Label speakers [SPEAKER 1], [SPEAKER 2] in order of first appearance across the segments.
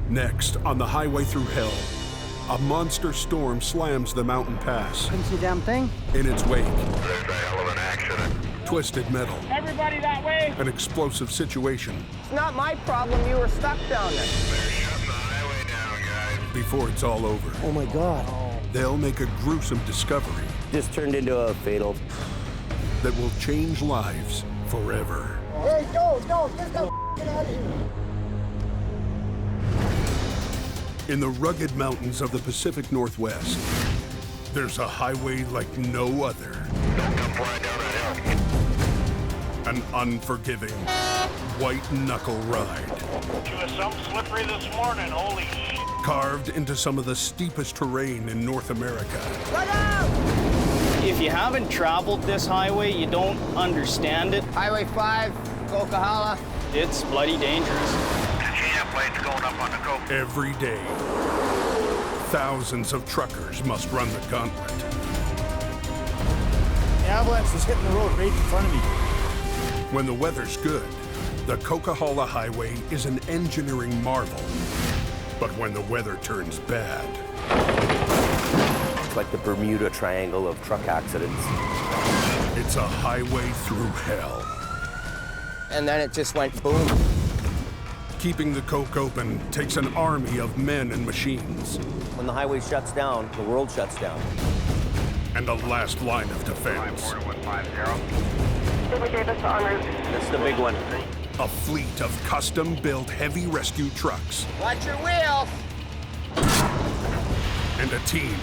[SPEAKER 1] Next, on the Highway Thru Hell, a monster storm slams the mountain pass.
[SPEAKER 2] Couldn't see a damn thing.
[SPEAKER 1] In its wake,
[SPEAKER 3] There's a hell of an accident.
[SPEAKER 1] twisted metal.
[SPEAKER 4] Everybody that way!
[SPEAKER 1] An explosive situation.
[SPEAKER 2] It's not my problem you were stuck down there.
[SPEAKER 3] They're shutting the highway down, guys.
[SPEAKER 1] Before it's all over,
[SPEAKER 2] Oh my God.
[SPEAKER 1] they'll make a gruesome discovery
[SPEAKER 5] This turned into a fatal.
[SPEAKER 1] that will change lives forever.
[SPEAKER 2] Hey, don't, get the out of here.
[SPEAKER 1] In the rugged mountains of the Pacific Northwest, there's a highway like no other.
[SPEAKER 3] Don't come flying down that hill.
[SPEAKER 1] An unforgiving, white-knuckle ride.
[SPEAKER 4] She was some slippery this morning, holy shit.
[SPEAKER 1] Carved into some of the steepest terrain in North America.
[SPEAKER 2] Look out!
[SPEAKER 6] If you haven't traveled this highway, you don't understand it.
[SPEAKER 2] Highway 5, Coquihalla.
[SPEAKER 6] It's bloody dangerous.
[SPEAKER 3] Katrina plane's going up on the coast.
[SPEAKER 1] Every day, thousands of truckers must run the gauntlet.
[SPEAKER 7] The avalanche is hitting the road right in front of me.
[SPEAKER 1] When the weather's good, the Coquihalla Highway is an engineering marvel. But when the weather turns bad,
[SPEAKER 5] It's like the Bermuda Triangle of truck accidents.
[SPEAKER 1] it's a highway through hell.
[SPEAKER 2] And then it just went boom.
[SPEAKER 1] Keeping the coke open takes an army of men and machines,
[SPEAKER 5] When the highway shuts down, the world shuts down.
[SPEAKER 1] and a last line of defense.
[SPEAKER 3] 5150.
[SPEAKER 5] That's the big one.
[SPEAKER 1] A fleet of custom-built heavy rescue trucks
[SPEAKER 2] Watch your wheels.
[SPEAKER 1] and a team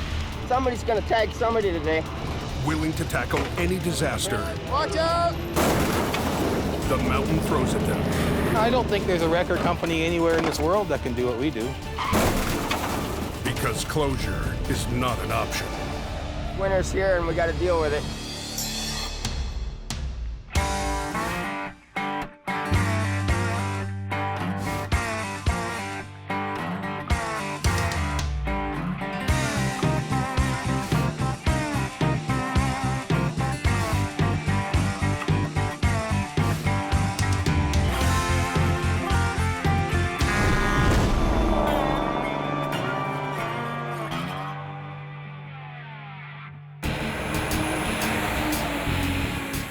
[SPEAKER 2] Somebody's gonna tag somebody today.
[SPEAKER 1] willing to tackle any disaster
[SPEAKER 2] Watch out!
[SPEAKER 1] the mountain throws at them.
[SPEAKER 7] I don't think there's a record company anywhere in this world that can do what we do.
[SPEAKER 1] Because closure is not an option.
[SPEAKER 2] Winter's here and we gotta deal with it.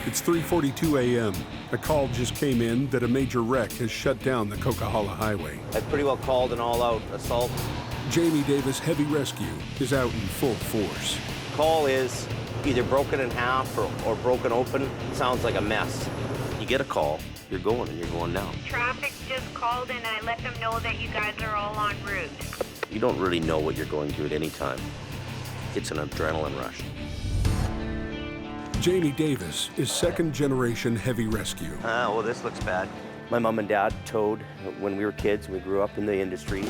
[SPEAKER 1] It's 3:42 a.m. A call just came in that a major wreck has shut down the Coquihalla Highway.
[SPEAKER 5] I pretty well called an all-out assault.
[SPEAKER 1] Jamie Davis Heavy Rescue is out in full force.
[SPEAKER 5] Call is either broken in half or broken open. Sounds like a mess. You get a call, you're going, and you're going now.
[SPEAKER 8] Traffic just called and I let them know that you guys are all en route.
[SPEAKER 5] You don't really know what you're going through at any time. It's an adrenaline rush.
[SPEAKER 1] Jamie Davis is second-generation heavy rescue.
[SPEAKER 5] Well, this looks bad. My mom and dad towed when we were kids. We grew up in the industry.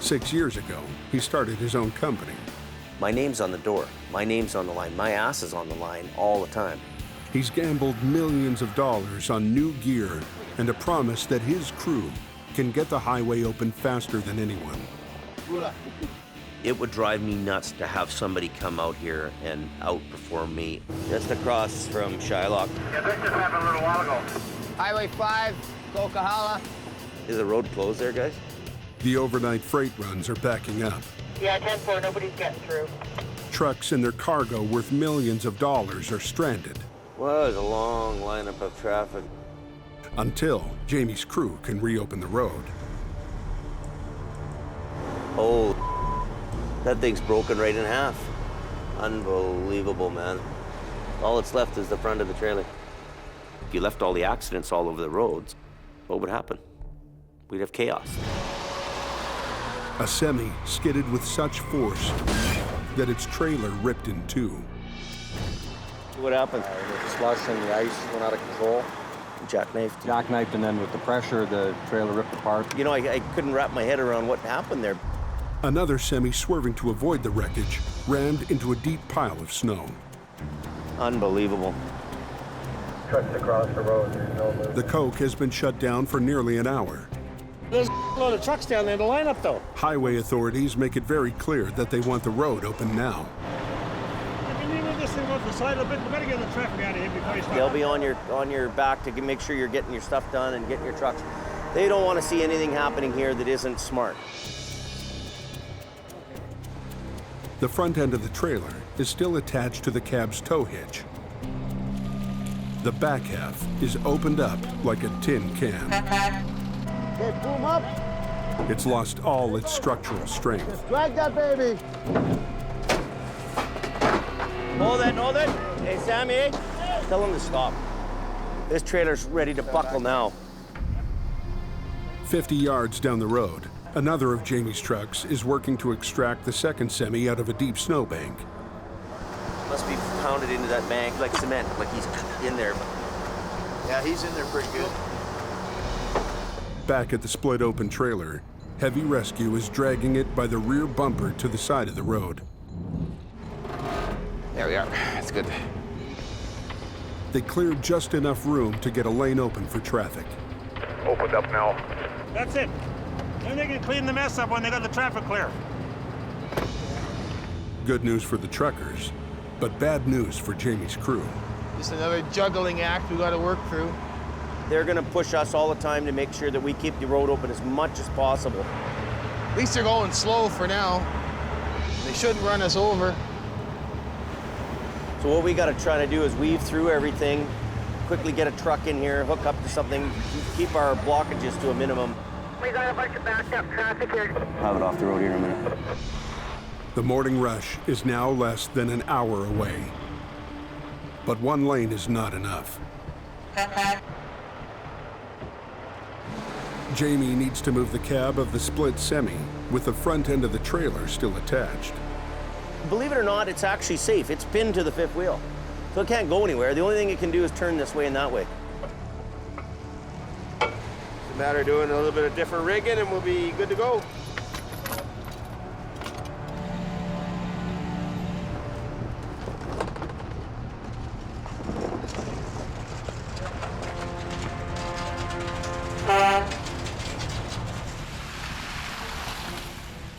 [SPEAKER 1] 6 years ago, he started his own company.
[SPEAKER 5] My name's on the door. My name's on the line. My ass is on the line all the time.
[SPEAKER 1] He's gambled millions of dollars on new gear and a promise that his crew can get the highway open faster than anyone.
[SPEAKER 5] It would drive me nuts to have somebody come out here and outperform me. Just across from Shylock.
[SPEAKER 3] Yeah, this just happened a little while ago.
[SPEAKER 2] Highway 5, Coquihalla.
[SPEAKER 5] Is the road closed there, guys?
[SPEAKER 1] The overnight freight runs are backing up.
[SPEAKER 2] Yeah, 10-4, nobody's getting through.
[SPEAKER 1] Trucks and their cargo worth millions of dollars are stranded
[SPEAKER 5] Well, there's a long lineup of traffic.
[SPEAKER 1] until Jamie's crew can reopen the road.
[SPEAKER 5] Oh, that thing's broken right in half. Unbelievable, man. All that's left is the front of the trailer. If you left all the accidents all over the roads, what would happen? We'd have chaos.
[SPEAKER 1] A semi skidded with such force that its trailer ripped in two.
[SPEAKER 5] What happened?
[SPEAKER 7] The slush and the ice went out of control.
[SPEAKER 5] Jackknifed.
[SPEAKER 7] Jackknifed, and then with the pressure, the trailer ripped apart.
[SPEAKER 5] You know, I couldn't wrap my head around what happened there.
[SPEAKER 1] Another semi, swerving to avoid the wreckage, rammed into a deep pile of snow.
[SPEAKER 5] Unbelievable.
[SPEAKER 3] Trucks across the road, there's no movement.
[SPEAKER 1] The coke has been shut down for nearly an hour.
[SPEAKER 7] There's a load of trucks down there to line up, though.
[SPEAKER 1] Highway authorities make it very clear that they want the road open now.
[SPEAKER 7] If you leave this thing off the side a bit, we better get the traffic out of here before you start.
[SPEAKER 5] They'll be on your back to make sure you're getting your stuff done and getting your trucks. They don't want to see anything happening here that isn't smart.
[SPEAKER 1] The front end of the trailer is still attached to the cab's tow hitch. The back half is opened up like a tin can.
[SPEAKER 2] Okay, pull him up.
[SPEAKER 1] It's lost all its structural strength.
[SPEAKER 2] Drag that baby.
[SPEAKER 5] Hold it. Hey, Sammy, tell him to stop. This trailer's ready to buckle now.
[SPEAKER 1] 50 yards down the road, another of Jamie's trucks is working to extract the second semi out of a deep snowbank.
[SPEAKER 5] Must be pounded into that bank like cement, like he's in there.
[SPEAKER 9] Yeah, he's in there pretty good.
[SPEAKER 1] Back at the split open trailer, heavy rescue is dragging it by the rear bumper to the side of the road.
[SPEAKER 9] There we are. That's good.
[SPEAKER 1] They cleared just enough room to get a lane open for traffic.
[SPEAKER 3] Opened up now.
[SPEAKER 7] That's it. Then they can clean the mess up when they got the traffic clear.
[SPEAKER 1] Good news for the truckers, but bad news for Jamie's crew.
[SPEAKER 9] Just another juggling act we got to work through.
[SPEAKER 5] They're gonna push us all the time to make sure that we keep the road open as much as possible.
[SPEAKER 9] At least they're going slow for now. They shouldn't run us over.
[SPEAKER 5] So what we gotta try to do is weave through everything, quickly get a truck in here, hook up to something, keep our blockages to a minimum.
[SPEAKER 8] We got a bunch of backed up traffic here.
[SPEAKER 5] Have it off the road here in a minute.
[SPEAKER 1] The morning rush is now less than an hour away. But one lane is not enough. Jamie needs to move the cab of the split semi with the front end of the trailer still attached.
[SPEAKER 5] Believe it or not, it's actually safe. It's pinned to the fifth wheel. So it can't go anywhere. The only thing it can do is turn this way and that way.
[SPEAKER 9] It's a matter of doing a little bit of different rigging and we'll be good to go.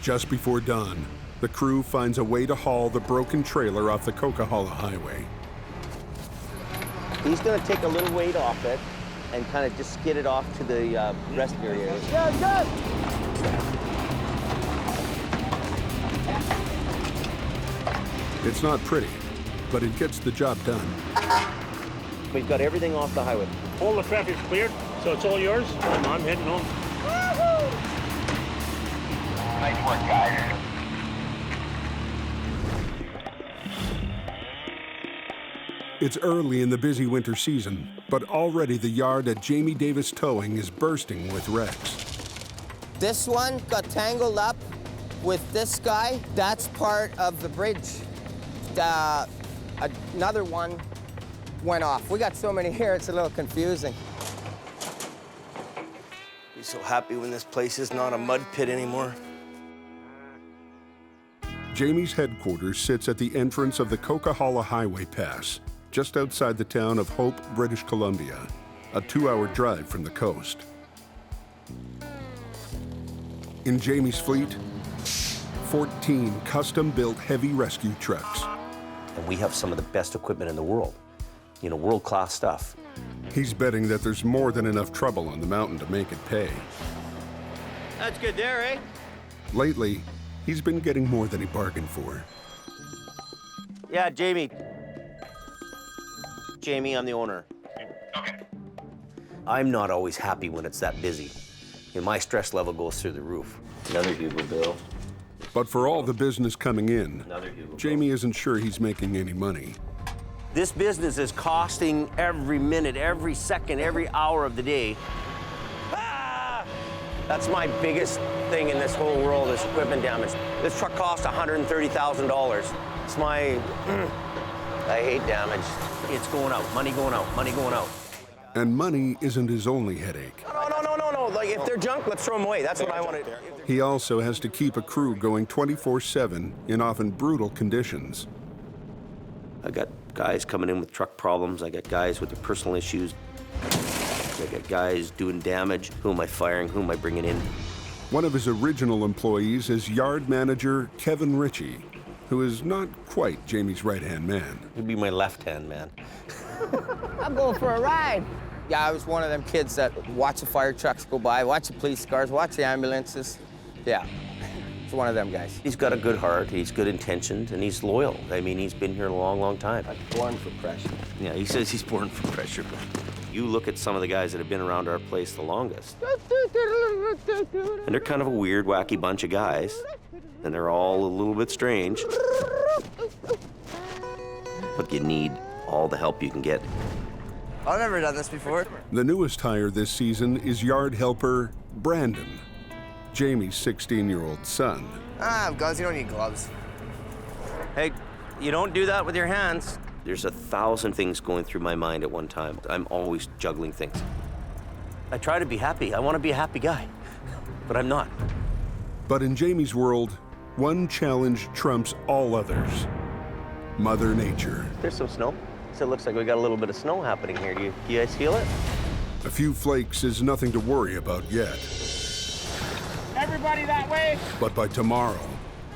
[SPEAKER 1] Just before dawn, the crew finds a way to haul the broken trailer off the Coquihalla Highway.
[SPEAKER 5] He's gonna take a little weight off it and kind of just skid it off to the rest area.
[SPEAKER 2] Good.
[SPEAKER 1] It's not pretty, but it gets the job done.
[SPEAKER 5] We've got everything off the highway.
[SPEAKER 7] All the traffic's cleared, so it's all yours. I'm heading home.
[SPEAKER 3] Nice work, guys.
[SPEAKER 1] It's early in the busy winter season, but already the yard at Jamie Davis Towing is bursting with wrecks.
[SPEAKER 2] This one got tangled up with this guy. That's part of the bridge. Another one went off. We got so many here, it's a little confusing.
[SPEAKER 5] Be so happy when this place is not a mud pit anymore.
[SPEAKER 1] Jamie's headquarters sits at the entrance of the Coquihalla Highway Pass, just outside the town of Hope, British Columbia, a 2-hour drive from the coast. In Jamie's fleet, 14 custom-built heavy rescue trucks.
[SPEAKER 5] And we have some of the best equipment in the world. You know, world-class stuff.
[SPEAKER 1] He's betting that there's more than enough trouble on the mountain to make it pay.
[SPEAKER 5] That's good there, eh?
[SPEAKER 1] Lately, he's been getting more than he bargained for.
[SPEAKER 5] Yeah, Jamie. Jamie, I'm the owner.
[SPEAKER 3] Okay.
[SPEAKER 5] I'm not always happy when it's that busy. You know, my stress level goes through the roof. Another Hugo bill.
[SPEAKER 1] But for all the business coming in,
[SPEAKER 5] Another Hugo
[SPEAKER 1] Jamie isn't sure he's making any money.
[SPEAKER 5] This business is costing every minute, every second, every hour of the day. Ah! That's my biggest thing in this whole world is equipment damage. This truck cost $130,000. It's my, I hate damage. It's going out, money going out, money going out.
[SPEAKER 1] And money isn't his only headache.
[SPEAKER 5] No. Like, if they're junk, let's throw them away. That's what I want to do.
[SPEAKER 1] He also has to keep a crew going 24/7 in often brutal conditions.
[SPEAKER 5] I got guys coming in with truck problems. I got guys with their personal issues. I got guys doing damage. Who am I firing? Who am I bringing in?
[SPEAKER 1] One of his original employees is yard manager Kevin Ritchie, who is not quite Jamie's right-hand man.
[SPEAKER 5] He'd be my left-hand man.
[SPEAKER 2] I'm going for a ride. Yeah, I was one of them kids that watch the fire trucks go by, watch the police cars, watch the ambulances. Yeah, just one of them guys.
[SPEAKER 5] He's got a good heart, he's good intentioned, and he's loyal. I mean, he's been here a long, long time.
[SPEAKER 2] Born for pressure.
[SPEAKER 5] Yeah, he says he's born for pressure, but you look at some of the guys that have been around our place the longest, and they're kind of a weird, wacky bunch of guys, and they're all a little bit strange. But you need all the help you can get.
[SPEAKER 2] I've never done this before.
[SPEAKER 1] The newest hire this season is yard helper Brandon, Jamie's 16-year-old son.
[SPEAKER 2] Gloves, you don't need gloves.
[SPEAKER 5] Hey, you don't do that with your hands. There's 1,000 things going through my mind at one time. I'm always juggling things. I try to be happy. I want to be a happy guy, but I'm not.
[SPEAKER 1] But in Jamie's world, one challenge trumps all others: Mother Nature.
[SPEAKER 5] There's some snow. So it looks like we got a little bit of snow happening here. Do you guys feel it?
[SPEAKER 1] A few flakes is nothing to worry about yet.
[SPEAKER 4] Everybody that way.
[SPEAKER 1] But by tomorrow,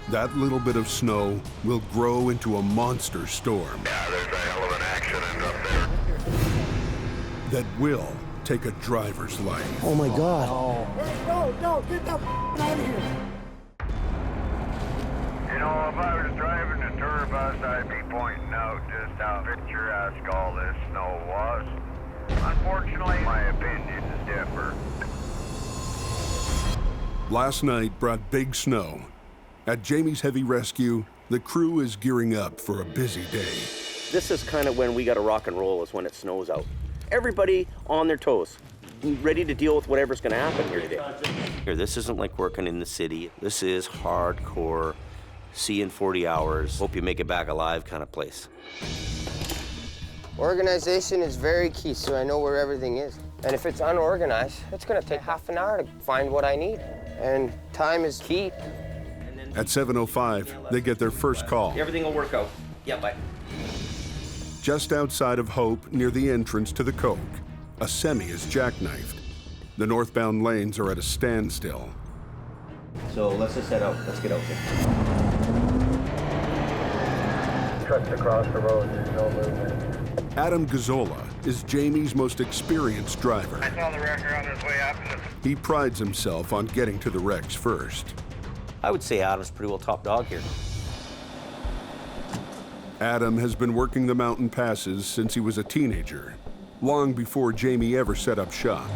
[SPEAKER 1] that little bit of snow will grow into a monster storm.
[SPEAKER 3] Yeah, there's a hell of an accident up there.
[SPEAKER 1] That will take a driver's life.
[SPEAKER 5] Oh my God.
[SPEAKER 7] No, get the out of here.
[SPEAKER 3] You know, if I was driving a tour bus, I'd be pointing out just how picturesque all this snow was. Unfortunately, my opinion is different.
[SPEAKER 1] Last night brought big snow. At Jamie's Heavy Rescue, the crew is gearing up for a busy day.
[SPEAKER 5] This is kind of when we got to rock and roll, is when it snows out. Everybody on their toes, ready to deal with whatever's going to happen here today. Here, this isn't like working in the city. This is hardcore, see in 40 hours, hope you make it back alive kind of place.
[SPEAKER 2] Organization is very key, so I know where everything is. And if it's unorganized, it's gonna take half an hour to find what I need. And time is key.
[SPEAKER 1] At 7:05, they get their first call.
[SPEAKER 5] Everything will work out. Yeah, bye.
[SPEAKER 1] Just outside of Hope, near the entrance to the Coke, a semi is jackknifed. The northbound lanes are at a standstill.
[SPEAKER 5] So let's just head out. Let's get out there.
[SPEAKER 3] Trucks across the road, there's no movement.
[SPEAKER 1] Adam Gazzola is Jamie's most experienced driver.
[SPEAKER 3] I saw the wrecker on his way up.
[SPEAKER 1] He prides himself on getting to the wrecks first.
[SPEAKER 5] I would say Adam's pretty well top dog here.
[SPEAKER 1] Adam has been working the mountain passes since he was a teenager, long before Jamie ever set up shop.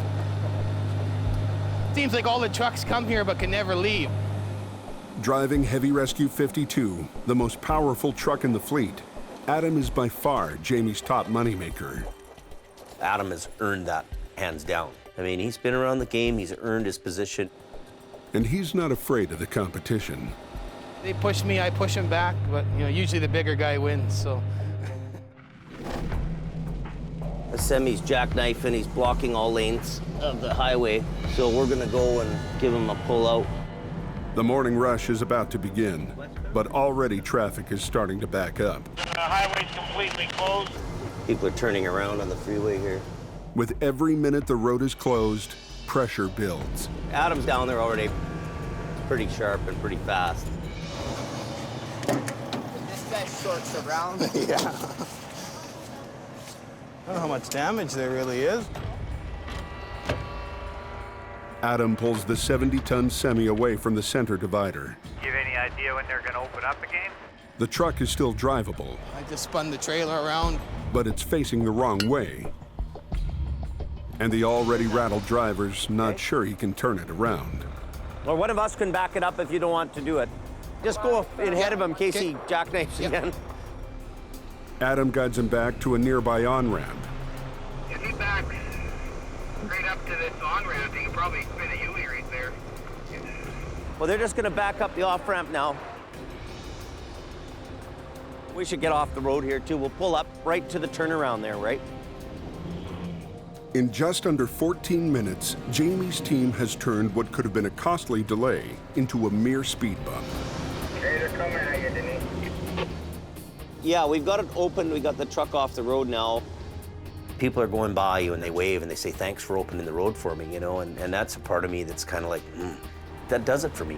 [SPEAKER 9] Seems like all the trucks come here but can never leave.
[SPEAKER 1] Driving Heavy Rescue 52, the most powerful truck in the fleet, Adam is by far Jamie's top moneymaker.
[SPEAKER 5] Adam has earned that, hands down. I mean, he's been around the game, he's earned his position.
[SPEAKER 1] And he's not afraid of the competition.
[SPEAKER 9] They push me, I push them back, but usually the bigger guy wins, so.
[SPEAKER 5] The semi's jackknifing, he's blocking all lanes of the highway, so we're gonna go and give him a pull out.
[SPEAKER 1] The morning rush is about to begin, but already traffic is starting to back up.
[SPEAKER 4] The highway's completely closed.
[SPEAKER 5] People are turning around on the freeway here.
[SPEAKER 1] With every minute the road is closed, pressure builds.
[SPEAKER 5] Adam's down there already, pretty sharp and pretty fast.
[SPEAKER 2] This guy shorts around.
[SPEAKER 9] Yeah. I don't know how much damage there really is.
[SPEAKER 1] Adam pulls the 70-ton semi away from the center divider.
[SPEAKER 3] You have any idea when they're going to open up again?
[SPEAKER 1] The truck is still drivable,
[SPEAKER 9] I just spun the trailer around.
[SPEAKER 1] but it's facing the wrong way. And the already rattled driver's not sure he can turn it around.
[SPEAKER 5] Well, one of us can back it up if you don't want to do it. Just go ahead of him in case he jackknifes again.
[SPEAKER 1] Adam guides him back to a nearby on-ramp.
[SPEAKER 3] If he backs straight up to this on-ramp, he can probably spin a U-turn right there.
[SPEAKER 5] Well, they're just gonna back up the off-ramp now. We should get off the road here too. We'll pull up right to the turnaround there, right?
[SPEAKER 1] In just under 14 minutes, Jamie's team has turned what could have been a costly delay into a mere speed bump.
[SPEAKER 3] Hey, they're coming at you, didn't he?
[SPEAKER 5] Yeah, we've got it open. We got the truck off the road now. People are going by you and they wave and they say, thanks for opening the road for me, and that's a part of me that's kind of like, that does it for me.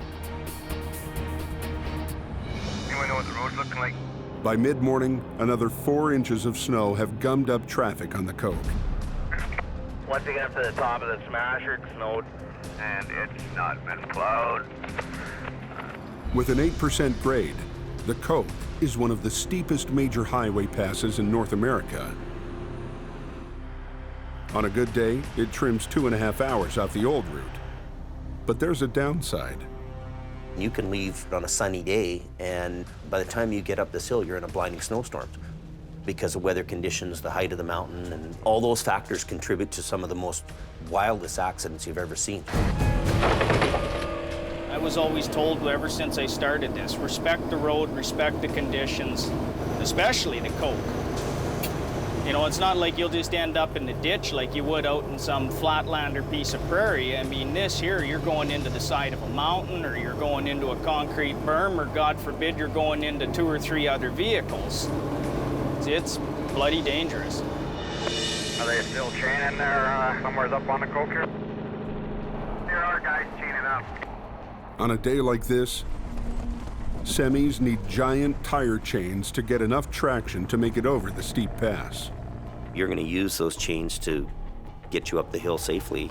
[SPEAKER 3] Anyone know what the road's looking like?
[SPEAKER 1] By mid-morning, another 4 inches of snow have gummed up traffic on the Coke.
[SPEAKER 3] Once they get up to the top of the smasher, it snowed, and it's not been plowed.
[SPEAKER 1] With an 8% grade, the Coke is one of the steepest major highway passes in North America. On a good day, it trims 2.5 hours off the old route. But there's a downside.
[SPEAKER 5] You can leave on a sunny day, and by the time you get up this hill, you're in a blinding snowstorm because of weather conditions, the height of the mountain, and all those factors contribute to some of the most wildest accidents you've ever seen.
[SPEAKER 6] I was always told ever since I started this, respect the road, respect the conditions, especially the Coke. You know, it's not like you'll just end up in the ditch like you would out in some flatlander piece of prairie. I mean, this here, you're going into the side of a mountain, or you're going into a concrete berm, or God forbid, you're going into 2 or 3 other vehicles. It's bloody dangerous.
[SPEAKER 3] Are they still chaining there somewhere up on the Coke here? Here are guys chaining up.
[SPEAKER 1] On a day like this, semis need giant tire chains to get enough traction to make it over the steep pass.
[SPEAKER 5] You're going to use those chains to get you up the hill safely,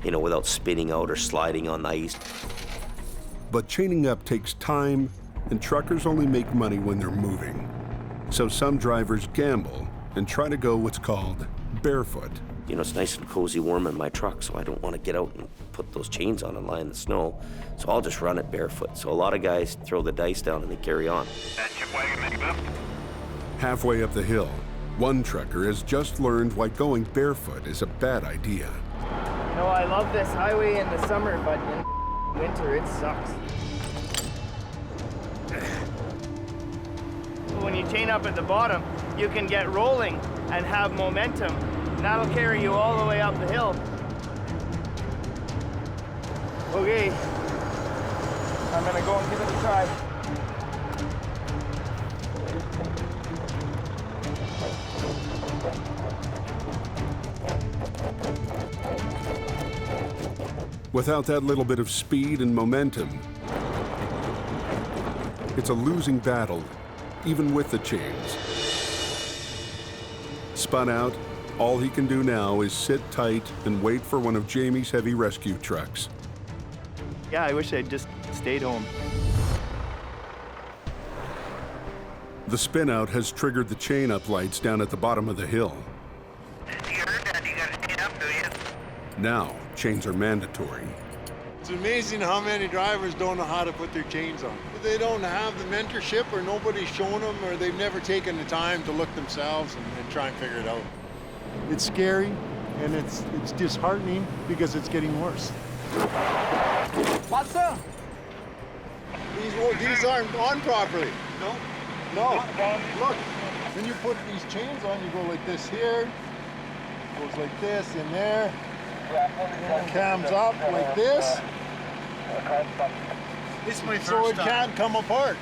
[SPEAKER 5] you know, without spinning out or sliding on the ice.
[SPEAKER 1] But chaining up takes time, and truckers only make money when they're moving. So some drivers gamble and try to go what's called barefoot.
[SPEAKER 5] You know, it's nice and cozy warm in my truck, so I don't want to get out and put those chains on and lie in the snow. So I'll just run it barefoot. So a lot of guys throw the dice down and they carry on.
[SPEAKER 1] Halfway up the hill, one trucker has just learned why going barefoot is a bad idea.
[SPEAKER 10] You know, I love this highway in the summer, but in winter it sucks. When you chain up at the bottom, you can get rolling and have momentum. And that'll carry you all the way up the hill. Okay, I'm gonna go and give it a try.
[SPEAKER 1] Without that little bit of speed and momentum, it's a losing battle, even with the chains. Spun out, all he can do now is sit tight and wait for one of Jamie's heavy rescue trucks.
[SPEAKER 10] Yeah, I wish I'd just stayed home.
[SPEAKER 1] The spin-out has triggered the chain-up lights down at the bottom of the hill.
[SPEAKER 3] You heard that? You gotta chain up, do you?
[SPEAKER 1] Now, chains are mandatory.
[SPEAKER 11] It's amazing how many drivers don't know how to put their chains on. They don't have the mentorship, or nobody's shown them, or they've never taken the time to look themselves and try and figure it out.
[SPEAKER 7] It's scary, and it's disheartening because it's getting worse.
[SPEAKER 10] What's up?
[SPEAKER 11] These aren't on properly.
[SPEAKER 7] No.
[SPEAKER 11] No. Look, when you put these chains on, you go like this here, goes like this in there, cams up like this.
[SPEAKER 7] It's my first
[SPEAKER 11] So it
[SPEAKER 7] time.
[SPEAKER 11] can't come apart.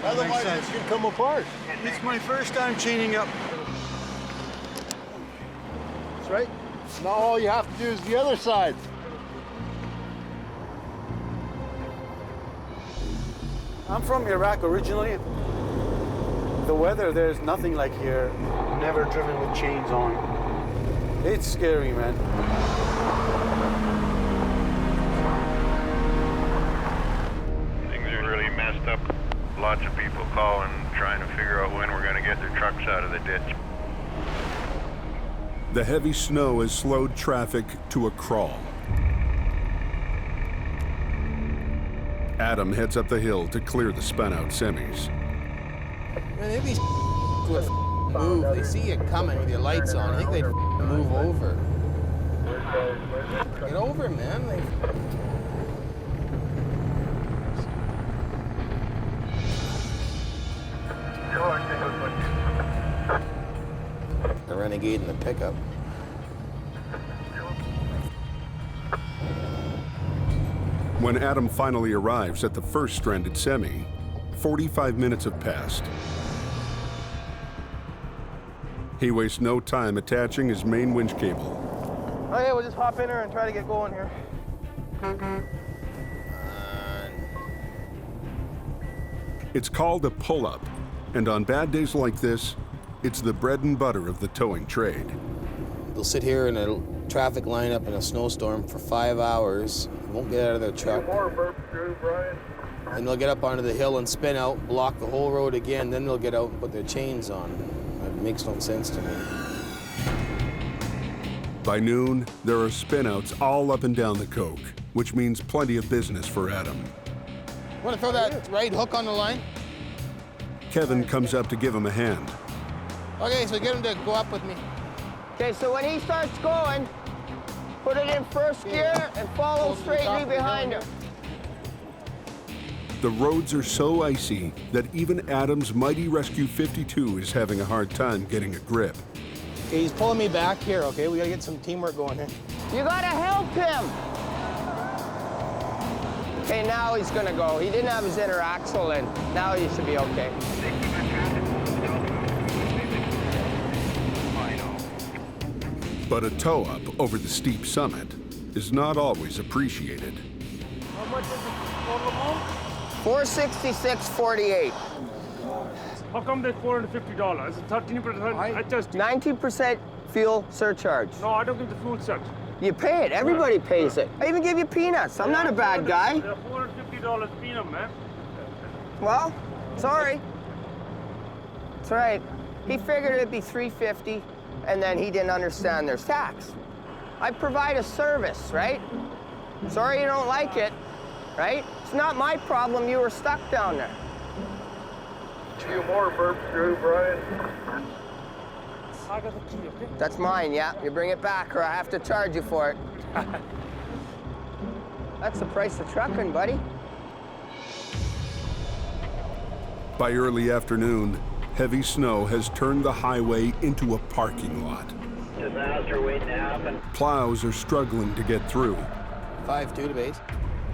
[SPEAKER 11] Otherwise it can come apart.
[SPEAKER 7] It's my first time chaining up.
[SPEAKER 11] That's right. Now all you have to do is the other side.
[SPEAKER 7] I'm from Iraq originally. The weather there is nothing like here. Never driven with chains on. It's scary, man.
[SPEAKER 3] Things are really messed up. Lots of people calling, trying to figure out when we're gonna get their trucks out of the ditch.
[SPEAKER 1] The heavy snow has slowed traffic to a crawl. Adam heads up the hill to clear the spun-out semis.
[SPEAKER 2] Man, if these would move, they see you coming with your lights on, I think they'd move over. Get over, man. The Renegade and the pickup.
[SPEAKER 1] When Adam finally arrives at the first stranded semi, 45 minutes have passed. He wastes no time attaching his main winch cable.
[SPEAKER 10] Okay, we'll just hop in here and try to get going here.
[SPEAKER 1] It's called a pull-up, and on bad days like this, it's the bread and butter of the towing trade.
[SPEAKER 2] They'll sit here in a traffic lineup in a snowstorm for 5 hours, won't get out of their truck.
[SPEAKER 12] And they'll get up onto the hill and spin out, block the whole road again, then they'll get out and put their chains on. That makes no sense to me.
[SPEAKER 1] By noon, there are spinouts all up and down the Coke, which means plenty of business for Adam.
[SPEAKER 12] Want to throw that right hook on the line?
[SPEAKER 1] Kevin comes up to give him a hand.
[SPEAKER 12] Okay, so get him to go up with me.
[SPEAKER 2] Okay, so when he starts going, put it in first gear and follow straightly behind him.
[SPEAKER 1] The roads are so icy that even Adam's mighty Rescue 52 is having a hard time getting a grip.
[SPEAKER 12] Okay, he's pulling me back here, okay? We gotta get some teamwork going here.
[SPEAKER 2] You gotta help him. Okay, now he's gonna go. He didn't have his inner axle in. Now he should be okay.
[SPEAKER 1] But a tow-up over the steep summit is not always appreciated.
[SPEAKER 4] How much is the total amount?
[SPEAKER 2] $466.48.
[SPEAKER 4] How come there's $450? Is it 13%? I just
[SPEAKER 2] 19% fuel surcharge.
[SPEAKER 4] No, I don't give the fuel surcharge.
[SPEAKER 2] You pay it. Everybody pays it. I even give you peanuts. I'm not a bad guy.
[SPEAKER 4] $450 peanut, man.
[SPEAKER 2] Well, sorry. That's right. He figured it'd be $350, and then he didn't understand there's tax. I provide a service, right? Sorry you don't like it, right? It's not my problem you were stuck down there.
[SPEAKER 3] A few more burps through, Brian.
[SPEAKER 4] I got the key, okay?
[SPEAKER 2] That's mine, yeah. You bring it back or I have to charge you for it. That's the price of trucking, buddy.
[SPEAKER 1] By early afternoon, heavy snow has turned the highway into a parking lot.
[SPEAKER 3] Disaster waiting to happen.
[SPEAKER 1] Plows are struggling to get through.
[SPEAKER 12] 5-2 to base.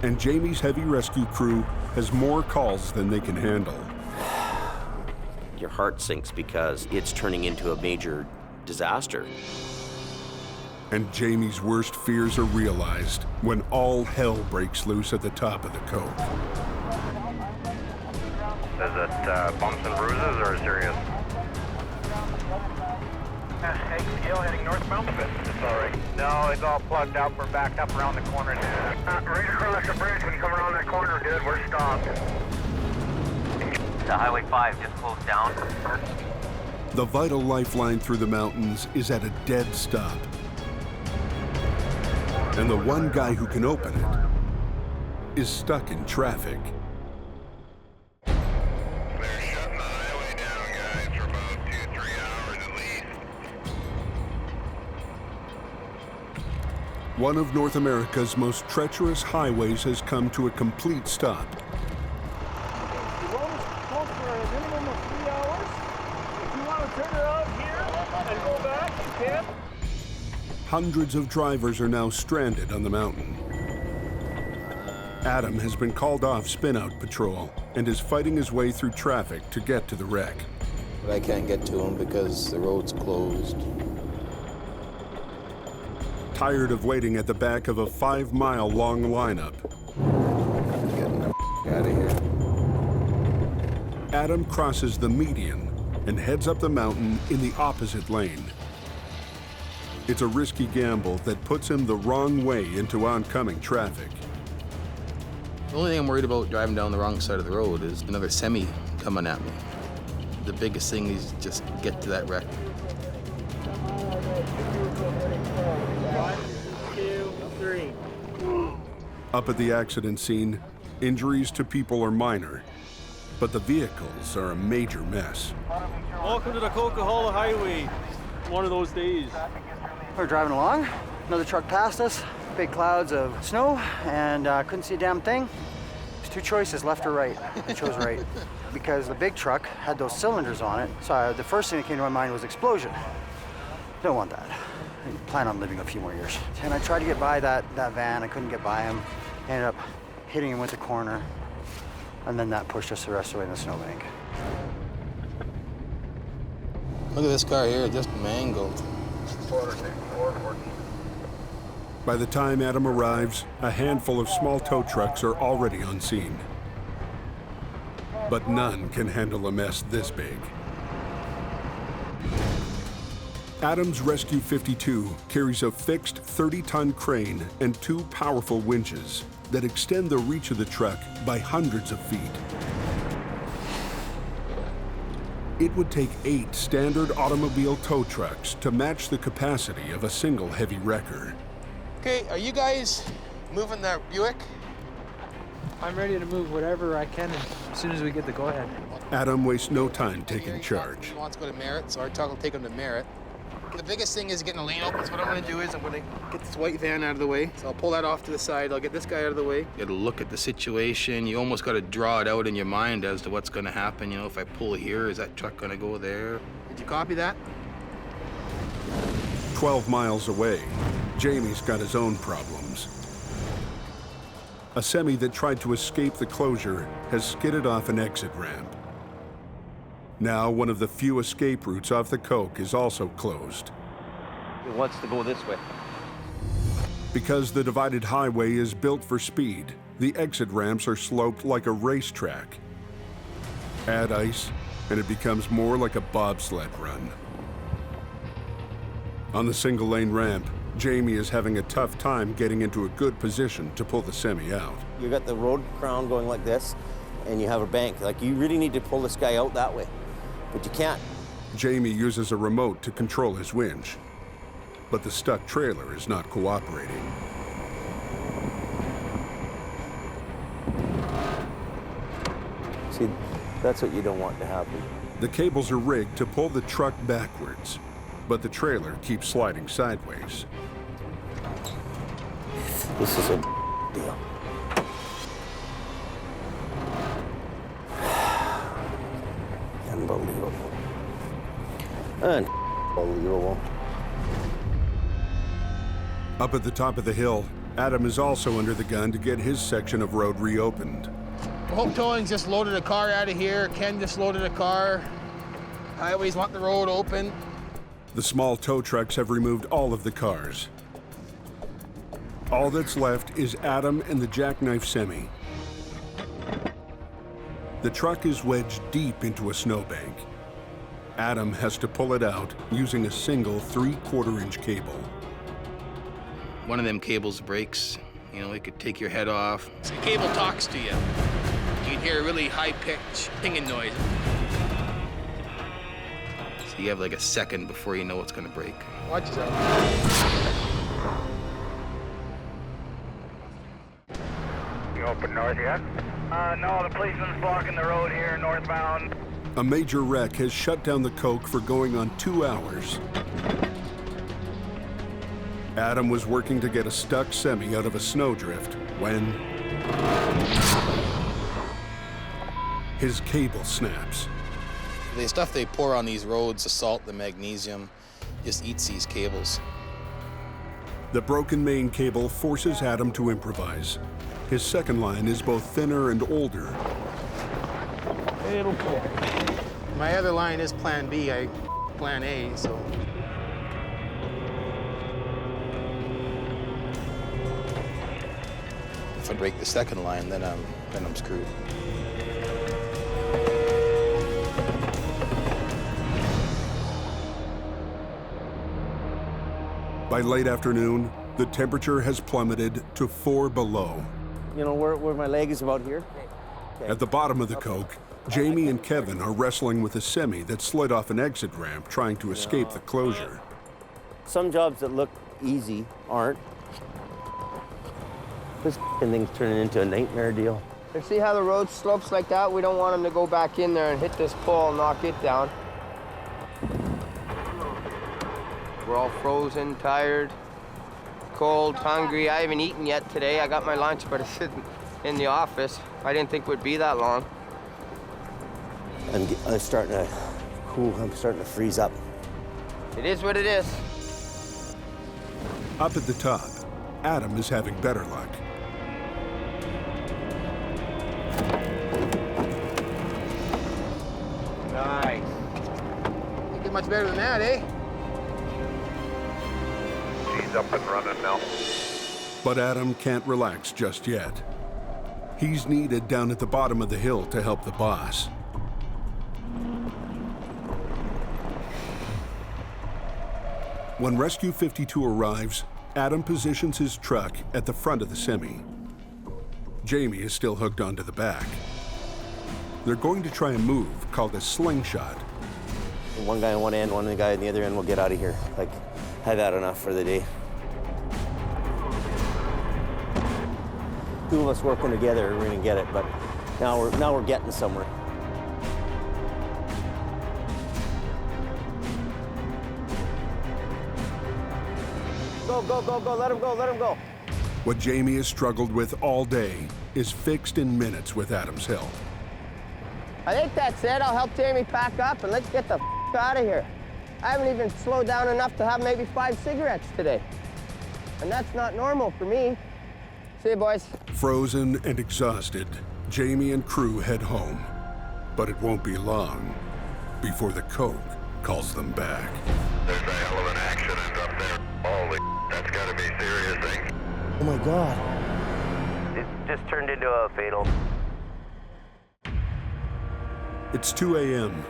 [SPEAKER 1] And Jamie's heavy rescue crew has more calls than they can handle.
[SPEAKER 5] Your heart sinks because it's turning into a major disaster.
[SPEAKER 1] And Jamie's worst fears are realized when all hell breaks loose at the top of the Coke.
[SPEAKER 3] Is it bumps and bruises or serious?
[SPEAKER 4] Hey, Miguel, heading northbound.
[SPEAKER 3] It's all right. No, it's all plugged up. We're backed up around the corner now. Right across the bridge. When you come around that corner, dude, we're stopped.
[SPEAKER 13] The Highway 5 just closed down.
[SPEAKER 1] The vital lifeline through the mountains is at a dead stop. And the one guy who can open it is stuck in traffic.
[SPEAKER 3] They're shutting the highway down, guys, for about 2-3 hours at least.
[SPEAKER 1] One of North America's most treacherous highways has come to a complete stop. Hundreds of drivers are now stranded on the mountain. Adam has been called off spin-out patrol and is fighting his way through traffic to get to the wreck.
[SPEAKER 12] But I can't get to him because the road's closed.
[SPEAKER 1] Tired of waiting at the back of a 5-mile-long lineup,
[SPEAKER 12] Getting the out of here.
[SPEAKER 1] Adam crosses the median and heads up the mountain in the opposite lane. It's a risky gamble that puts him the wrong way into oncoming traffic.
[SPEAKER 12] The only thing I'm worried about driving down the wrong side of the road is another semi coming at me. The biggest thing is just get to that wreck.
[SPEAKER 4] 1, 2, 3.
[SPEAKER 1] Up at the accident scene, injuries to people are minor, but the vehicles are a major mess.
[SPEAKER 14] Welcome to the Coca-Cola Highway. One of those days.
[SPEAKER 7] We're driving along, another truck passed us, big clouds of snow, and couldn't see a damn thing. There's two choices, left or right. I chose right, because the big truck had those cylinders on it, so the first thing that came to my mind was explosion. Don't want that. I plan on living a few more years. And I tried to get by that van, I couldn't get by him. Ended up hitting him with the corner, and then that pushed us the rest of the way in the snowbank.
[SPEAKER 12] Look at this car here, just mangled.
[SPEAKER 1] By the time Adam arrives, a handful of small tow trucks are already on scene. But none can handle a mess this big. Adam's Rescue 52 carries a fixed 30-ton crane and 2 powerful winches that extend the reach of the truck by hundreds of feet. It would take 8 standard automobile tow trucks to match the capacity of a single heavy wrecker.
[SPEAKER 9] Okay, are you guys moving that Buick?
[SPEAKER 15] I'm ready to move whatever I can as soon as we get the go-ahead.
[SPEAKER 1] Adam wastes no time taking charge.
[SPEAKER 9] He wants to go to Merritt, so our truck will take him to Merritt. The biggest thing is getting the lane open, so what I'm gonna do is I'm gonna get this white van out of the way. So I'll pull that off to the side, I'll get this guy out of the way.
[SPEAKER 12] You gotta look at the situation. You almost gotta draw it out in your mind as to what's gonna happen. You know, if I pull here, is that truck gonna go there?
[SPEAKER 9] Did you copy that?
[SPEAKER 1] 12 miles away, Jamie's got his own problems. A semi that tried to escape the closure has skidded off an exit ramp. Now, one of the few escape routes off the Coke is also closed.
[SPEAKER 5] It wants to go this way.
[SPEAKER 1] Because the divided highway is built for speed, the exit ramps are sloped like a racetrack. Add ice, and it becomes more like a bobsled run. On the single-lane ramp, Jamie is having a tough time getting into a good position to pull the semi out.
[SPEAKER 5] You got the road crown going like this, and you have a bank. Like, you really need to pull this guy out that way, but you can't.
[SPEAKER 1] Jamie uses a remote to control his winch, but the stuck trailer is not cooperating.
[SPEAKER 5] See, that's what you don't want to happen.
[SPEAKER 1] The cables are rigged to pull the truck backwards, but the trailer keeps sliding sideways.
[SPEAKER 5] This is a deal. Unbelievable. Unbelievable.
[SPEAKER 1] Up at the top of the hill, Adam is also under the gun to get his section of road reopened.
[SPEAKER 9] Hope Towing's just loaded a car out of here. Ken just loaded a car. Highways want the road open.
[SPEAKER 1] The small tow trucks have removed all of the cars. All that's left is Adam and the jackknife semi. The truck is wedged deep into a snowbank. Adam has to pull it out using a single 3/4-inch cable.
[SPEAKER 12] One of them cables breaks, you know, it could take your head off.
[SPEAKER 9] So the cable talks to you. You can hear a really high-pitched pinging noise.
[SPEAKER 12] So you have like a second before you know it's gonna break.
[SPEAKER 9] Watch yourself.
[SPEAKER 3] You open north yet? No, the policeman's blocking the road here, northbound.
[SPEAKER 1] A major wreck has shut down the Coke for going on 2 hours. Adam was working to get a stuck semi out of a snowdrift when his cable snaps.
[SPEAKER 12] The stuff they pour on these roads, the salt, the magnesium, just eats these cables.
[SPEAKER 1] The broken main cable forces Adam to improvise. His second line is both thinner and older.
[SPEAKER 9] It'll pull. My other line is plan B, plan A, so.
[SPEAKER 12] If I break the second line, then I'm screwed.
[SPEAKER 1] By late afternoon, the temperature has plummeted to 4 below.
[SPEAKER 5] You know where my leg is about here? Okay.
[SPEAKER 1] At the bottom of the Coke, Jamie and Kevin are wrestling with a semi that slid off an exit ramp trying to escape the closure.
[SPEAKER 5] Some jobs that look easy aren't. This thing's turning into a nightmare deal.
[SPEAKER 2] You see how the road slopes like that? We don't want him to go back in there and hit this pole and knock it down. We're all frozen, tired, cold, hungry. I haven't eaten yet today. I got my lunch, but it's sitting in the office. I didn't think it would be that long.
[SPEAKER 5] I'm starting to cool. I'm starting to freeze up.
[SPEAKER 2] It is what it is.
[SPEAKER 1] Up at the top, Adam is having better luck.
[SPEAKER 2] Nice.
[SPEAKER 9] Can't get much better than that, eh?
[SPEAKER 3] She's up and running now.
[SPEAKER 1] But Adam can't relax just yet. He's needed down at the bottom of the hill to help the boss. When Rescue 52 arrives, Adam positions his truck at the front of the semi. Jamie is still hooked onto the back. They're going to try a move called a slingshot.
[SPEAKER 5] One guy on one end, one guy on the other end will get out of here. Like, I've had enough for the day. Two of us working together, we're gonna get it, but now we're getting somewhere. Go, go, go, go, let him go, let him go.
[SPEAKER 1] What Jamie has struggled with all day is fixed in minutes with Adam's help.
[SPEAKER 2] I think that's it. I'll help Jamie pack up and let's get the out of here. I haven't even slowed down enough to have maybe 5 cigarettes today. And that's not normal for me. See you, boys.
[SPEAKER 1] Frozen and exhausted, Jamie and crew head home. But it won't be long before the coke calls them back.
[SPEAKER 3] There's a hell of an accident up there. Holy, that's gotta be a serious thing.
[SPEAKER 5] Oh my God. It just turned into a fatal.
[SPEAKER 1] It's 2 a.m.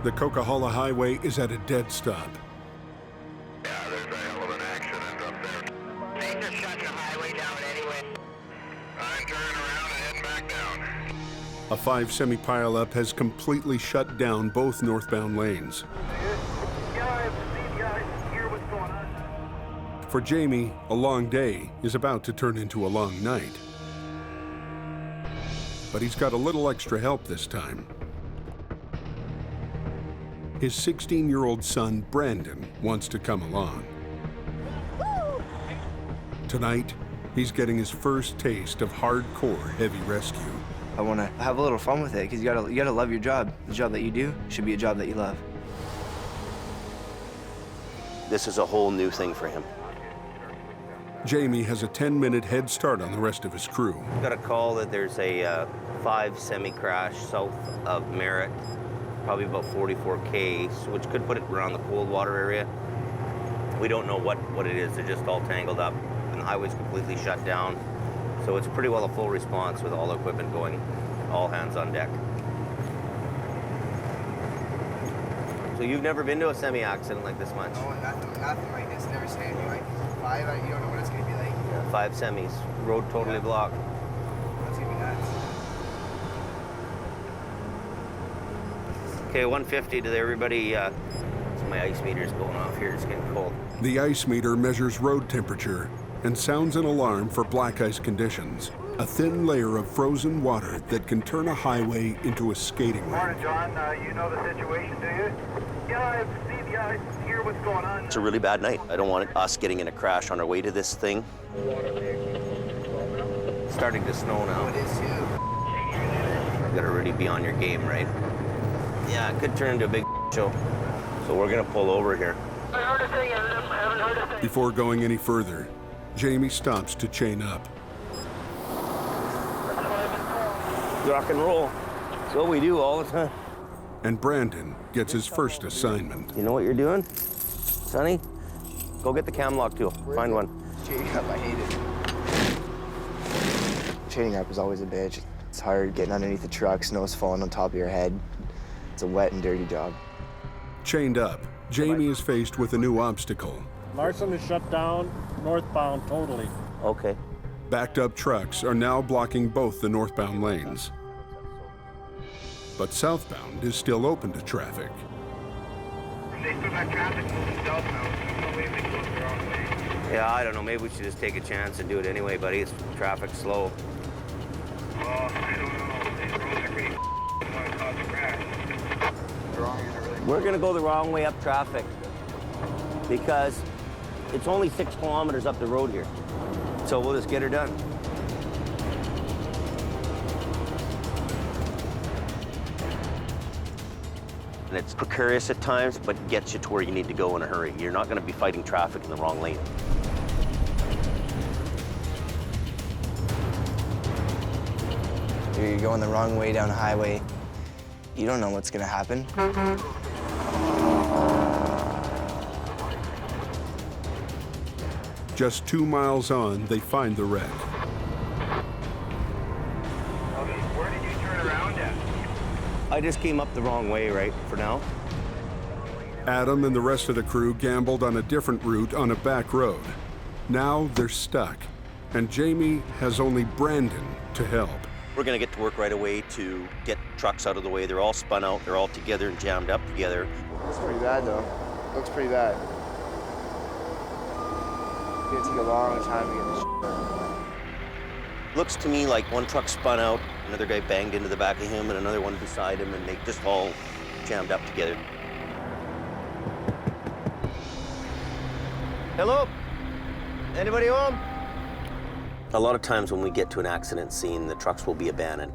[SPEAKER 1] The Coquihalla Highway is at a dead stop.
[SPEAKER 3] Yeah, there's a hell of an accident up there. They just shut the highway down anyway. I'm turning around and heading back down.
[SPEAKER 1] A 5 semi pileup has completely shut down both northbound lanes. For Jamie, a long day is about to turn into a long night. But he's got a little extra help this time. His 16-year-old son, Brandon, wants to come along. Tonight, he's getting his first taste of hardcore heavy rescue.
[SPEAKER 16] I want to have a little fun with it because you gotta love your job. The job that you do should be a job that you love.
[SPEAKER 5] This is a whole new thing for him.
[SPEAKER 1] Jamie has a 10-minute head start on the rest of his crew.
[SPEAKER 5] Got a call that there's a 5 semi crash south of Merritt, probably about 44 Ks, which could put it around the Coldwater area. We don't know what it is. They're just all tangled up, and the highway's completely shut down. So it's pretty well a full response with all equipment going, all hands on deck. So you've never been to a semi accident like this much?
[SPEAKER 16] No, nothing like this. Never seen anything like 5. You don't know what it's gonna be like.
[SPEAKER 5] Yeah, 5 semis, road totally blocked.
[SPEAKER 16] That's gonna be nuts.
[SPEAKER 5] Okay, 150 to everybody. My ice meter's going off here. It's getting cold.
[SPEAKER 1] The ice meter measures road temperature and sounds an alarm for black ice conditions, a thin layer of frozen water that can turn a highway into a skating rink.
[SPEAKER 3] Morning, John. You know the situation, do you? Yeah, I see the ice, hear what's going on.
[SPEAKER 5] It's a really bad night. I don't want us getting in a crash on our way to this thing. It's starting to snow now.
[SPEAKER 16] It is too.
[SPEAKER 5] You gotta really be on your game, right? Yeah, it could turn into a big show. So we're gonna pull over here.
[SPEAKER 1] Before going any further, Jamie stops to chain up.
[SPEAKER 5] Rock and roll. It's what we do all the time.
[SPEAKER 1] And Brandon gets his first assignment.
[SPEAKER 5] You know what you're doing, Sonny? Go get the cam lock tool. Find one.
[SPEAKER 16] Chaining up, I hate it. Chaining up is always a bitch. It's hard getting underneath the truck, snow's falling on top of your head. It's a wet and dirty job.
[SPEAKER 1] Chained up, Jamie is faced with a new obstacle.
[SPEAKER 14] Larson is shut down, northbound totally.
[SPEAKER 5] Okay.
[SPEAKER 1] Backed up trucks are now blocking both the northbound lanes. But southbound is still open to traffic.
[SPEAKER 3] They still got traffic moving southbound. No way they go the wrong way.
[SPEAKER 5] Yeah, I don't know. Maybe we should just take a chance and do it anyway, buddy. It's traffic slow.
[SPEAKER 3] Well, I don't know. These roads are pretty want to cause a crash.
[SPEAKER 5] We're gonna go the wrong way up traffic because it's only 6 kilometers up the road here. So we'll just get her done. And it's precarious at times, but gets you to where you need to go in a hurry. You're not gonna be fighting traffic in the wrong lane.
[SPEAKER 16] You're going the wrong way down a highway. You don't know what's gonna happen.
[SPEAKER 1] Just 2 miles on, they find the wreck.
[SPEAKER 3] Okay, where did you turn around at?
[SPEAKER 5] I just came up the wrong way, right, for now.
[SPEAKER 1] Adam and the rest of the crew gambled on a different route on a back road. Now they're stuck, and Jamie has only Brandon to help.
[SPEAKER 5] We're gonna get to work right away to get trucks out of the way. They're all spun out, they're all together and jammed up together.
[SPEAKER 16] Looks pretty bad though. Looks pretty bad. It's gonna take a long time to get this shit done.
[SPEAKER 5] Looks to me like one truck spun out, another guy banged into the back of him, and another one beside him, and they just all jammed up together.
[SPEAKER 2] Hello? Anybody home?
[SPEAKER 5] A lot of times when we get to an accident scene, the trucks will be abandoned.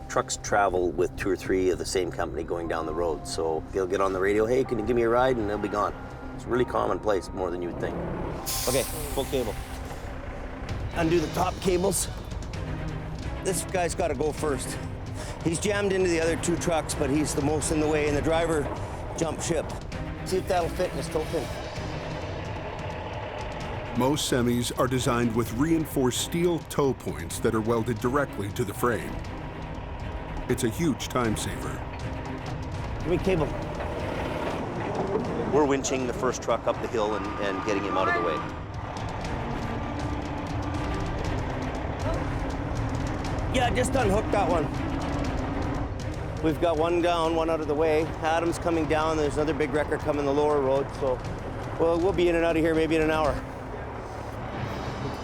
[SPEAKER 5] Trucks travel with 2 or 3 of the same company going down the road, so they'll get on the radio, hey, can you give me a ride? And they'll be gone. It's really commonplace, more than you would think. Okay, full cable. Undo the top cables. This guy's got to go first. He's jammed into the other 2 trucks, but he's the most in the way, and the driver jumped ship. See if that'll fit in his tow pin.
[SPEAKER 1] Most semis are designed with reinforced steel toe points that are welded directly to the frame. It's a huge time saver.
[SPEAKER 5] Give me cable. We're winching the first truck up the hill and getting him out of the way. Yeah, just unhooked that one. We've got one down, one out of the way. Adam's coming down, there's another big wrecker coming the lower road, so we'll be in and out of here maybe in an hour.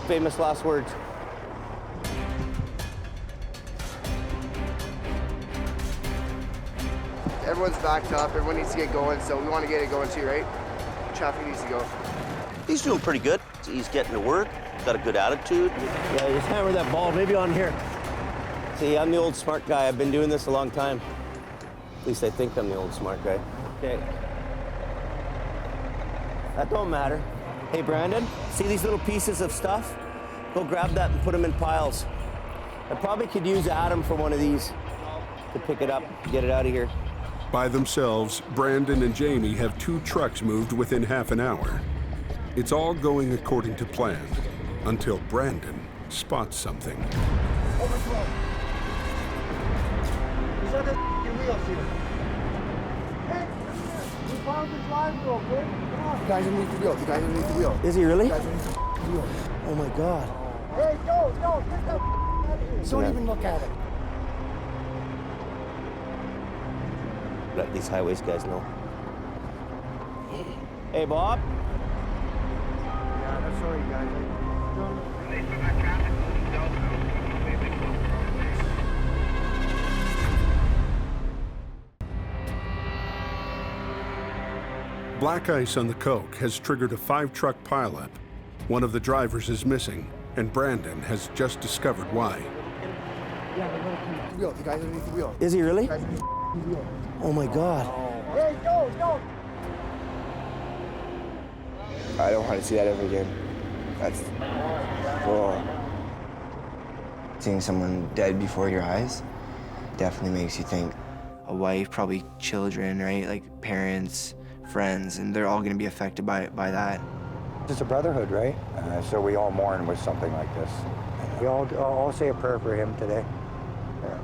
[SPEAKER 5] Famous last words.
[SPEAKER 16] Everyone's backed up. Everyone needs to get going, so we want to get it going too, right? Traffic needs to go.
[SPEAKER 5] He's doing pretty good. He's getting to work. Got a good attitude. Yeah, just hammer that ball, maybe on here. See, I'm the old smart guy. I've been doing this a long time. At least I think I'm the old smart guy. Okay. That don't matter. Hey, Brandon, see these little pieces of stuff? Go grab that and put them in piles. I probably could use Adam for one of these to pick it up, get it out of here.
[SPEAKER 1] By themselves, Brandon and Jamie have 2 trucks moved within half an hour. It's all going according to plan, until Brandon spots something.
[SPEAKER 7] Overflow. These are the wheels here. Hey, we found the drive real quick. Come on. The guy's underneath the wheel. The guy's underneath the wheel.
[SPEAKER 5] Is he really?
[SPEAKER 7] The guy's underneath the wheel.
[SPEAKER 5] Oh my God.
[SPEAKER 7] Hey, no, get that out of here. Don't even look at it.
[SPEAKER 5] Let these highways guys know. Hey, Bob.
[SPEAKER 7] Yeah, that's sorry, guys.
[SPEAKER 1] Black ice on the coke has triggered a 5-truck pileup. One of the drivers is missing, and Brandon has just discovered why.
[SPEAKER 7] Yeah, the wheel. The guy's underneath the wheel.
[SPEAKER 5] Is he really?
[SPEAKER 7] The guy's underneath the wheel.
[SPEAKER 5] Oh my God.
[SPEAKER 7] Hey, go!
[SPEAKER 16] I don't want to see that ever again. That's cool. Seeing someone dead before your eyes definitely makes you think. A wife, probably children, right? Like parents, friends, and they're all going to be affected by that.
[SPEAKER 17] It's a brotherhood, right? So we all mourn with something like this. We all say a prayer for him today. Yeah.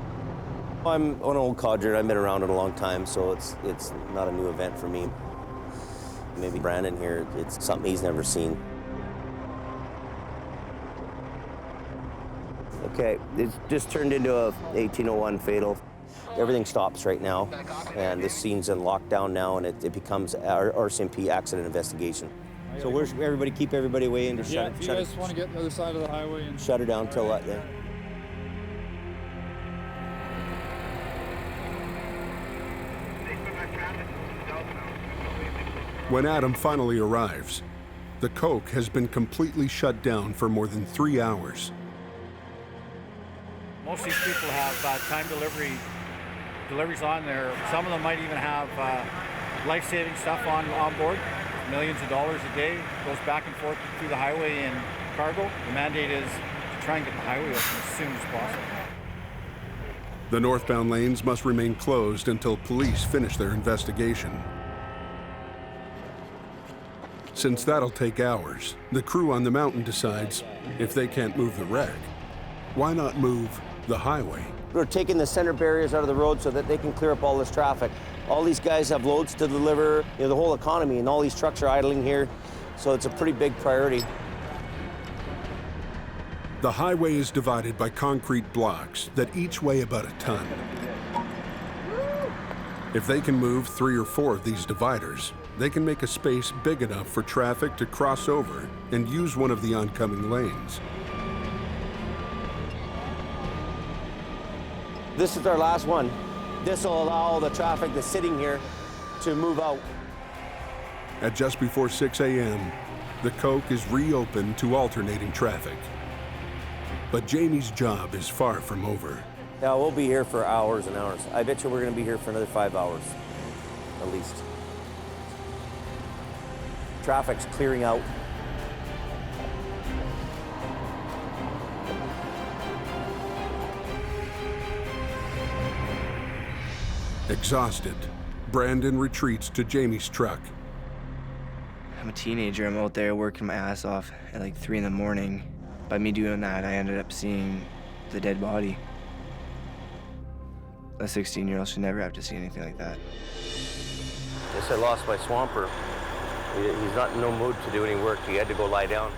[SPEAKER 5] I'm an old codger. I've been around it a long time, so it's not a new event for me. Maybe Brandon here, it's something he's never seen. Okay, it's just turned into a 1801 fatal. Everything stops right now, and this scene's in lockdown now, and it becomes our RCMP accident investigation. So where's everybody? Keep everybody away and just
[SPEAKER 18] if you guys want to get on the other side of the highway and
[SPEAKER 5] shut her down till that day.
[SPEAKER 1] When Adam finally arrives, the coke has been completely shut down for more than 3 hours.
[SPEAKER 19] Most of these people have time deliveries on there. Some of them might even have life-saving stuff on board. Millions of dollars a day, goes back and forth through the highway in cargo. The mandate is to try and get the highway open as soon as possible.
[SPEAKER 1] The northbound lanes must remain closed until police finish their investigation. Since that'll take hours, the crew on the mountain decides if they can't move the wreck, why not move the highway?
[SPEAKER 5] We're taking the center barriers out of the road so that they can clear up all this traffic. All these guys have loads to deliver, you know, the whole economy, and all these trucks are idling here, so it's a pretty big priority.
[SPEAKER 1] The highway is divided by concrete blocks that each weigh about a ton. If they can move 3 or 4 of these dividers, they can make a space big enough for traffic to cross over and use one of the oncoming lanes.
[SPEAKER 5] This is our last one. This will allow the traffic that's sitting here to move out.
[SPEAKER 1] At just before 6 a.m., the Coke is reopened to alternating traffic. But Jamie's job is far from over.
[SPEAKER 5] Yeah, we'll be here for hours and hours. I bet you we're gonna be here for another 5 hours, at least. Traffic's clearing out.
[SPEAKER 1] Exhausted, Brandon retreats to Jamie's truck.
[SPEAKER 16] I'm a teenager. I'm out there working my ass off at like 3 in the morning. By me doing that, I ended up seeing the dead body. A 16-year-old should never have to see anything like that.
[SPEAKER 5] Guess I lost my swamper. He's not in no mood to do any work. He had to go lie down.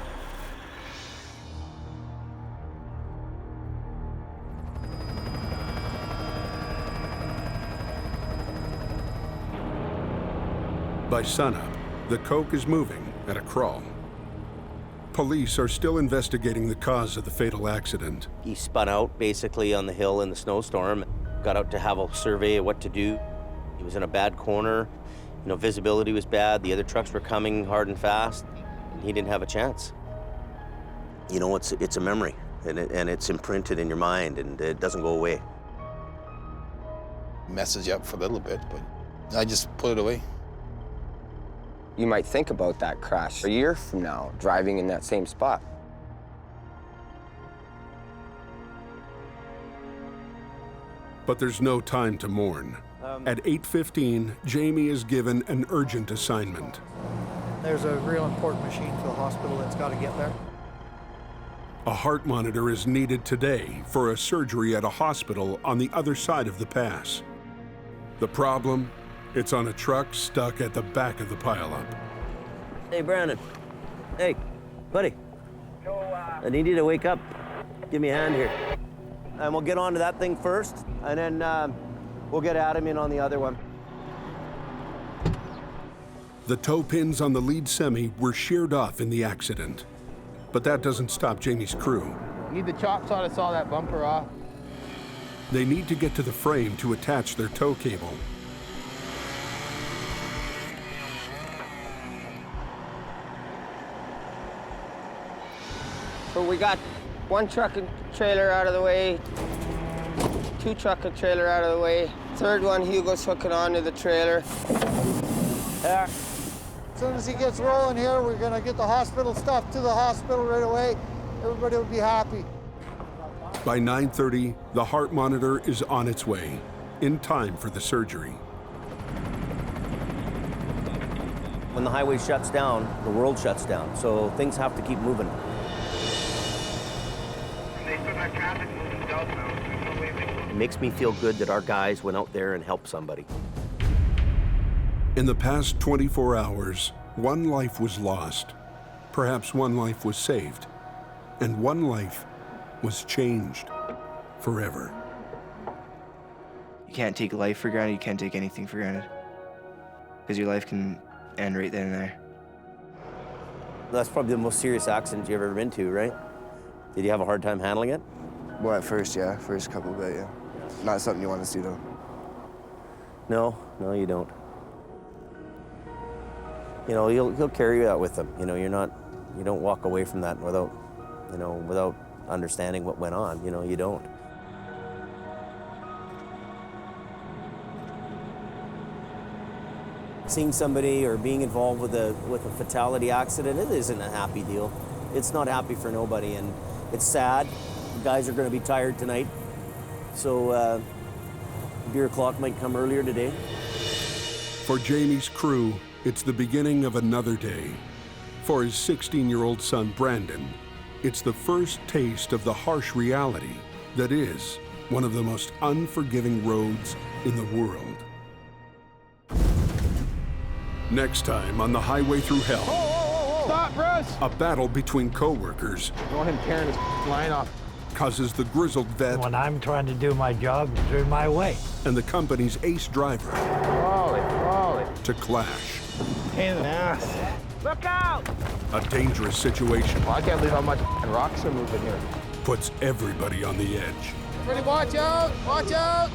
[SPEAKER 1] By sunup, the Coke is moving at a crawl. Police are still investigating the cause of the fatal accident.
[SPEAKER 5] He spun out basically on the hill in the snowstorm. Got out to have a survey of what to do. He was in a bad corner. You know, visibility was bad. The other trucks were coming hard and fast. And he didn't have a chance. You know, it's a memory, and it's imprinted in your mind, and it doesn't go away.
[SPEAKER 12] Messes you up for a little bit, but I just put it away.
[SPEAKER 2] You might think about that crash a year from now, driving in that same spot.
[SPEAKER 1] But there's no time to mourn. At 8:15, Jamie is given an urgent assignment.
[SPEAKER 7] There's a real important machine for the hospital that's got to get there.
[SPEAKER 1] A heart monitor is needed today for a surgery at a hospital on the other side of the pass. The problem? It's on a truck stuck at the back of the pileup.
[SPEAKER 5] Hey, Brandon. Hey, buddy. I need you to wake up. Give me a hand here. And we'll get onto that thing first, and then we'll get Adam in on the other one.
[SPEAKER 1] The toe pins on the lead semi were sheared off in the accident. But that doesn't stop Jamie's crew.
[SPEAKER 9] Need the chop saw to saw that bumper off.
[SPEAKER 1] They need to get to the frame to attach their tow cable.
[SPEAKER 2] So we got 1 truck and trailer out of the way, 2 truck and trailer out of the way. 3rd one, Hugo's hooking onto the trailer.
[SPEAKER 7] There. As soon as he gets rolling here, we're gonna get the hospital stuff to the hospital right away. Everybody will be happy.
[SPEAKER 1] By 9:30, the heart monitor is on its way, in time for the surgery.
[SPEAKER 5] When the highway shuts down, the world shuts down, so things have to keep moving. It makes me feel good that our guys went out there and helped somebody.
[SPEAKER 1] In the past 24 hours, 1 life was lost. Perhaps 1 life was saved. And 1 life was changed forever.
[SPEAKER 16] You can't take life for granted, you can't take anything for granted. Because your life can end right then and there.
[SPEAKER 5] That's probably the most serious accident you've ever been to, right? Did you have a hard time handling it?
[SPEAKER 16] Well, at first, yeah. First couple bit, yeah. Not something you want to see, though.
[SPEAKER 5] No, you don't. You know, he'll carry that with him. You know, you don't walk away from that without understanding what went on. You know, you don't. Seeing somebody or being involved with a fatality accident, it isn't a happy deal. It's not happy for nobody, and it's sad. The guys are going to be tired tonight, so beer o'clock might come earlier today.
[SPEAKER 1] For Jamie's crew, it's the beginning of another day. For his 16-year-old son, Brandon, it's the first taste of the harsh reality that is one of the most unforgiving roads in the world. Next time on the Highway Thru Hell.
[SPEAKER 9] Stop, Bruce!
[SPEAKER 1] A battle between co-workers
[SPEAKER 9] Don't want him tearing his line off.
[SPEAKER 1] causes the grizzled vet
[SPEAKER 20] When I'm trying to do my job, it's in my way.
[SPEAKER 1] and the company's ace driver
[SPEAKER 9] Crawl it.
[SPEAKER 1] to clash.
[SPEAKER 9] Pain in the ass.
[SPEAKER 10] Look out!
[SPEAKER 1] A dangerous situation
[SPEAKER 9] Well, I can't believe how much rocks are moving here.
[SPEAKER 1] puts everybody on the edge.
[SPEAKER 9] Everybody watch out! Watch out!